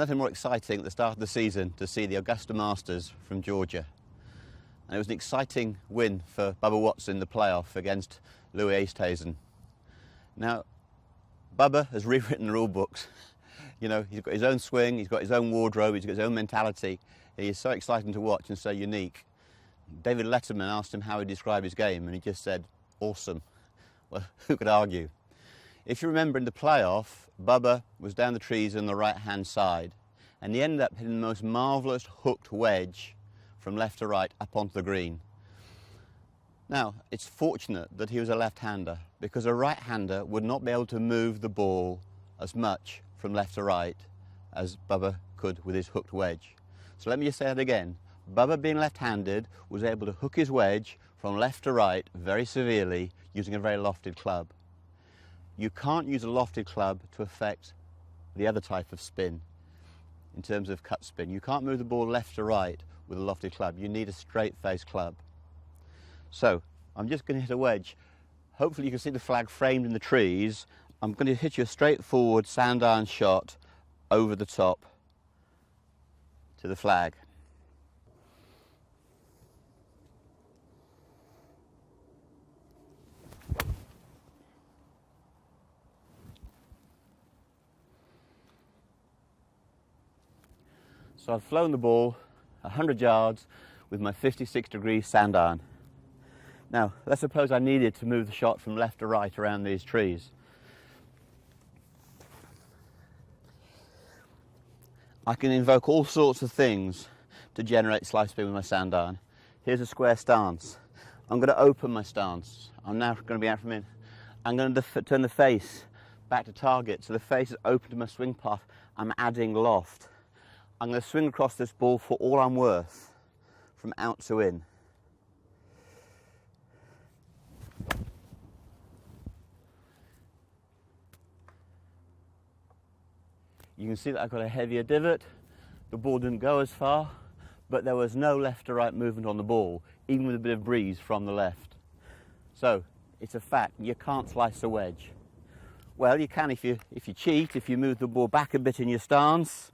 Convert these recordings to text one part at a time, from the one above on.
nothing more exciting at the start of the season to see the Augusta Masters from Georgia. And it was an exciting win for Bubba Watson in the playoff against Louis Oosthuizen. Now, Bubba has rewritten the rule books. You know, he's got his own swing, he's got his own wardrobe, he's got his own mentality. He is so exciting to watch and so unique. David Letterman asked him how he described his game, and he just said, awesome. Well, who could argue? If you remember in the playoff, Bubba was down the trees on the right-hand side, and he ended up hitting the most marvellous hooked wedge from left to right up onto the green. Now, it's fortunate that he was a left-hander, because a right-hander would not be able to move the ball as much from left to right as Bubba could with his hooked wedge. So let me just say that again. Bubba, being left-handed, was able to hook his wedge from left to right very severely using a very lofted club. You can't use a lofted club to affect the other type of spin in terms of cut spin. You can't move the ball left to right with a lofted club. You need a straight face club. So I'm just going to hit a wedge. Hopefully you can see the flag framed in the trees. I'm going to hit you a straightforward sand iron shot over the top to the flag. So I've flown the ball 100 yards with my 56-degree sand iron. Now, let's suppose I needed to move the shot from left to right around these trees. I can invoke all sorts of things to generate slice spin with my sand iron. Here's a square stance. I'm going to open my stance. I'm now going to be out from in. I'm going to turn the face back to target, so the face is open to my swing path. I'm adding loft. I'm going to swing across this ball for all I'm worth, from out to in. You can see that I've got a heavier divot. The ball didn't go as far, but there was no left to right movement on the ball, even with a bit of breeze from the left. So it's a fact, you can't slice a wedge. Well, you can if you cheat, if you move the ball back a bit in your stance.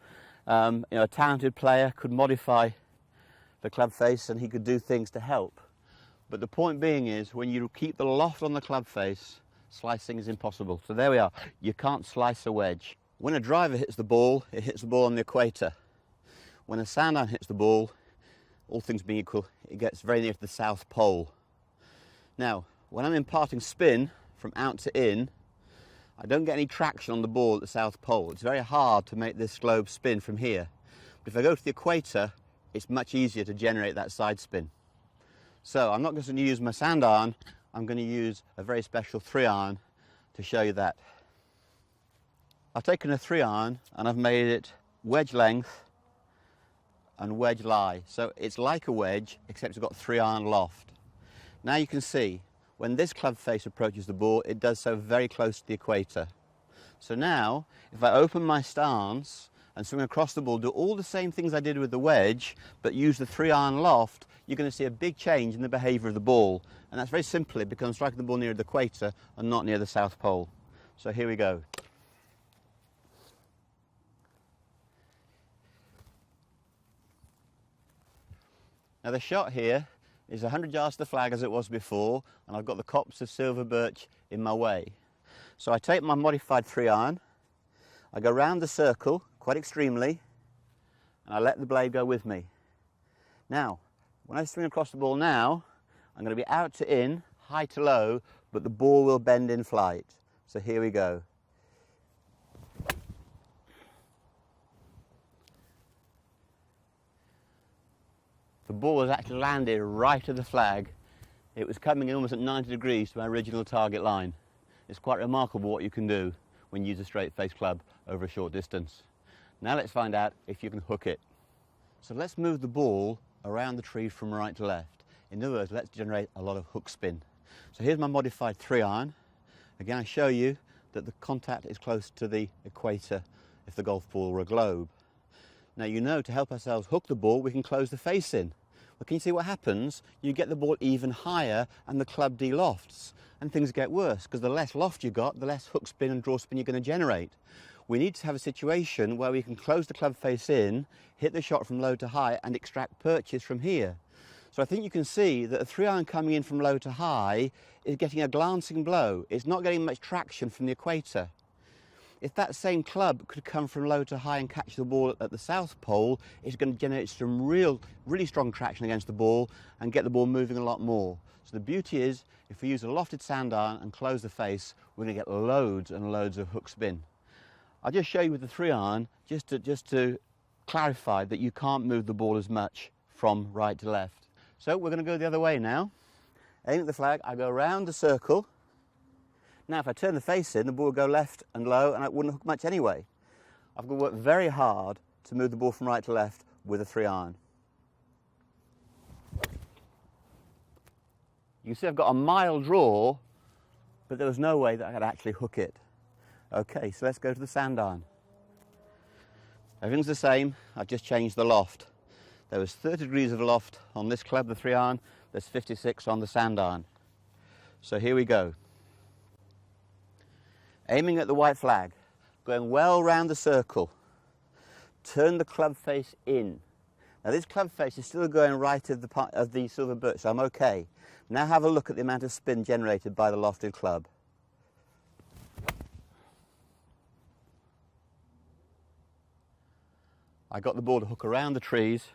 You know, a talented player could modify the club face and he could do things to help. But the point being is, when you keep the loft on the club face, slicing is impossible. So there we are, you can't slice a wedge. When a driver hits the ball, it hits the ball on the equator. When a sand iron hits the ball, all things being equal, it gets very near to the South Pole. Now, when I'm imparting spin from out to in, I don't get any traction on the ball at the South Pole. It's very hard to make this globe spin from here. But if I go to the equator, it's much easier to generate that side spin. So I'm not just going to use my sand iron, I'm going to use a very special 3-iron to show you that. I've taken a 3-iron and I've made it wedge length and wedge lie. So it's like a wedge, except it's got 3-iron loft. Now you can see, when this club face approaches the ball, it does so very close to the equator. So now, if I open my stance and swing across the ball, do all the same things I did with the wedge, but use the 3-iron loft, you're going to see a big change in the behaviour of the ball. And that's very simply because I'm striking the ball near the equator and not near the South Pole. So here we go. Now the shot here is 100 yards to the flag as it was before, and I've got the copse of silver birch in my way. So I take my modified 3-iron, I go round the circle quite extremely, and I let the blade go with me. Now, when I swing across the ball now, I'm going to be out to in, high to low, but the ball will bend in flight. So here we go. The ball was actually landed right at the flag. It was coming in almost at 90 degrees to my original target line. It's quite remarkable what you can do when you use a straight face club over a short distance. Now let's find out if you can hook it. So let's move the ball around the tree from right to left. In other words, let's generate a lot of hook spin. So here's my modified 3-iron. Again, I show you that the contact is close to the equator if the golf ball were a globe. Now you know, to help ourselves hook the ball, we can close the face in. Well, can you see what happens? You get the ball even higher and the club de-lofts, and things get worse, because the less loft you got, the less hook spin and draw spin you're going to generate. We need to have a situation where we can close the club face in, hit the shot from low to high and extract purchase from here. So I think you can see that a 3-iron coming in from low to high is getting a glancing blow. It's not getting much traction from the equator. If that same club could come from low to high and catch the ball at the south pole, it's going to generate some really strong traction against the ball and get the ball moving a lot more. So the beauty is, if we use a lofted sand iron and close the face, we're going to get loads and loads of hook spin. I'll just show you with the 3-iron, just to clarify that you can't move the ball as much from right to left. So we're going to go the other way now. Aim at the flag, I go around the circle. Now if I turn the face in, the ball will go left and low and it wouldn't hook much anyway. I've got to work very hard to move the ball from right to left with a 3-iron. You see I've got a mild draw, but there was no way that I could actually hook it. Okay, so let's go to the sand iron. Everything's the same, I've just changed the loft. There was 30 degrees of loft on this club, the 3-iron, there's 56 on the sand iron. So here we go. Aiming at the white flag, going well round the circle. Turn the club face in. Now this club face is still going right of the silver birch, so I'm okay. Now have a look at the amount of spin generated by the lofted club. I got the ball to hook around the trees.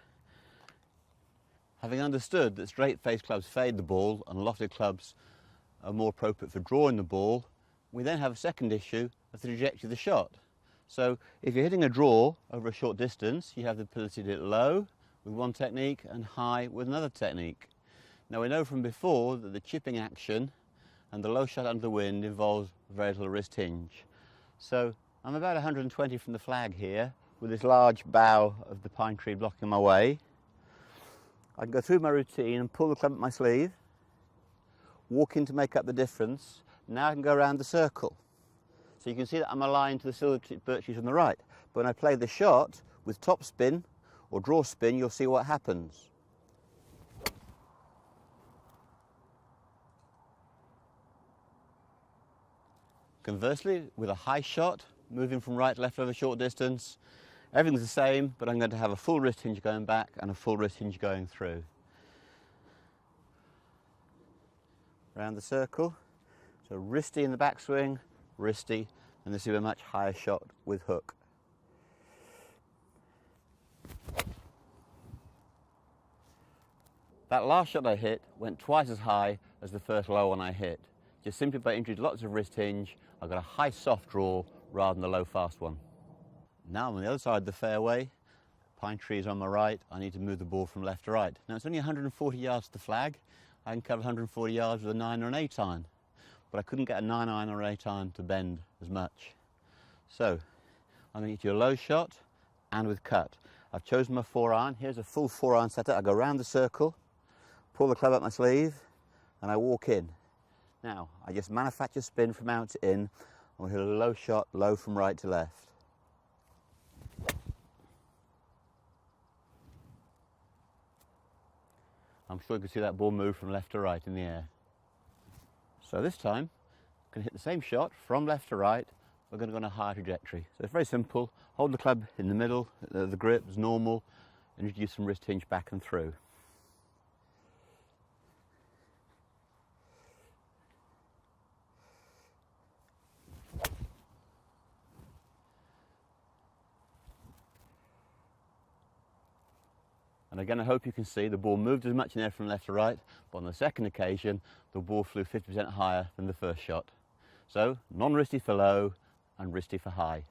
Having understood that straight face clubs fade the ball and lofted clubs are more appropriate for drawing the ball, we then have a second issue of the trajectory of the shot. So if you're hitting a draw over a short distance, you have the ability to hit low with one technique and high with another technique. Now we know from before that the chipping action and the low shot under the wind involves very little wrist hinge. So I'm about 120 from the flag here with this large bough of the pine tree blocking my way. I can go through my routine and pull the club at my sleeve, walk in to make up the difference. Now I can go around the circle. So you can see that I'm aligned to the silver birch trees on the right. But when I play the shot with top spin or draw spin, you'll see what happens. Conversely, with a high shot, moving from right to left over a short distance, everything's the same, but I'm going to have a full wrist hinge going back and a full wrist hinge going through. Around the circle. So wristy in the backswing, wristy, and this is a much higher shot with hook. That last shot I hit went twice as high as the first low one I hit. Just simply by introducing lots of wrist hinge, I got a high soft draw rather than the low fast one. Now I'm on the other side of the fairway, pine trees on my right, I need to move the ball from left to right. Now it's only 140 yards to the flag, I can cover 140 yards with a 9 or an 8 iron, but I couldn't get a 9 iron or 8 iron to bend as much. So I'm going to get you a low shot and with cut. I've chosen my 4 iron, here's a full 4 iron setup. I go around the circle, pull the club up my sleeve and I walk in. Now I just manufacture spin from out to in, and we'll hit a low shot, low from right to left. I'm sure you can see that ball move from left to right in the air. So this time, I'm going to hit the same shot from left to right. We're going to go on a higher trajectory. So it's very simple. Hold the club in the middle, the grip is normal, and introduce some wrist hinge back and through. And again, I hope you can see the ball moved as much in there from left to right, but on the second occasion, the ball flew 50% higher than the first shot. So, non-wristy for low and wristy for high.